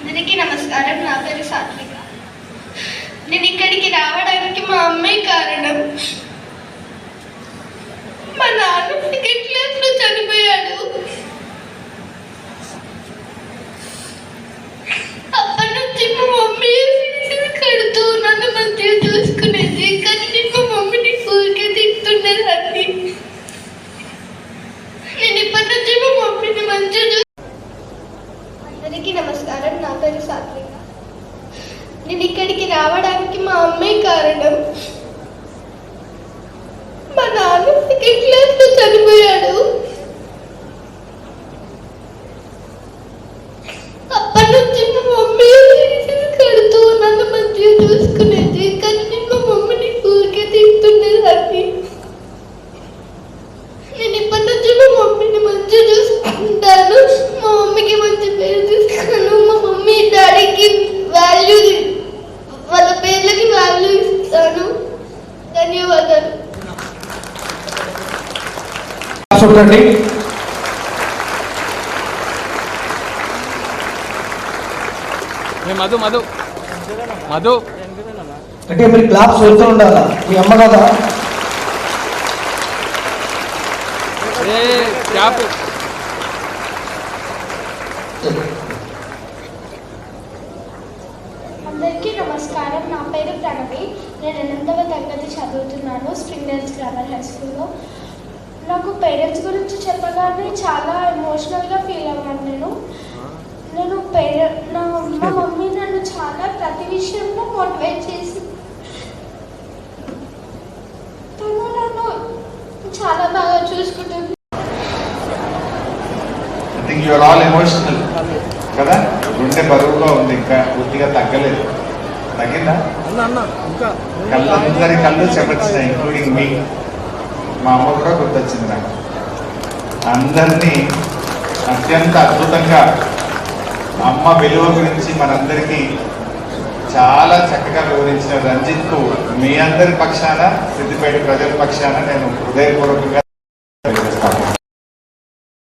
అందరికీ నమస్కారం. నా పేరు సాత్విక. నేను ఇక్కడికి రావడానికి మా అమ్మే కారణం. మా నాన్న సెకండ్ క్లాస్లో చనిపోయాడు. అప్పటి నుంచి మా మమ్మీ కడుతూ నన్ను మంచిగా చూసుకునేది, కానీ మా మమ్మీని ఊరికే తింటున్నదాన్ని. నేను ఇప్పటి నుంచి మా మమ్మీని మంచిగా అందరికీ నమస్కారం. నా పేరు సాత్విక. నేను ఇక్కడికి రావడానికి మా అమ్మే కారణం. మా నాన్న సెకండ్ క్లాస్లో చనిపోయాడు. అప్పటి నుంచి మా మమ్మీ కడుతూ నన్ను మంచిగా చూసుకునేది, కానీ మా మమ్మీని ఊరికే తింటున్నదాన్ని. నేను ఇప్పటి నుంచి మా మమ్మీని మంచిగా చూసుకుంటాను. మా మమ్మీకి మంచి పేరు తీస్తాను. మా మమ్మీ డాడీకి వాల్యూ, వాళ్ళ పేర్లకి వాల్యూ ఇస్తాను. ధన్యవాదాలు. మధు మధు మధు అంటే మీరు క్లాప్స్ వెళ్తూ ఉండాలా? మీ అమ్మ కదా క్యాప్. అందరికీ నమస్కారం. నా పేరు ప్రణవి. నేను 8వ తరగతి చదువుతున్నాను స్ప్రింగ్ డేల్స్ గ్రామర్ హై స్కూల్లో. నాకు పేరెంట్స్ గురించి చెప్పగానే చాలా ఎమోషనల్గా ఫీల్ అవ్వను. మా మమ్మీ నన్ను చాలా ప్రతి విషయంలో మోటివేట్ చేసి తను నన్ను చాలా బాగా చూసుకుంటుంది. I think you are all emotional కదా. గుండె బరువుగా ఉంది, ఇంకా పూర్తిగా తగ్గలేదు. తగ్గిందా? కళ్ళందరి కళ్ళు చెమర్చినాయి, ఇంక్లూడింగ్ మీ. మా అమ్మ కూడా గుర్తొచ్చింది నాకు. అందరినీ అత్యంత అద్భుతంగా అమ్మ విలువ గురించి మనందరికీ చాలా చక్కగా వివరించిన రంజిత్కు మీ అందరి పక్షాన, సిద్దిపేట ప్రజల పక్షాన నేను హృదయపూర్వకంగా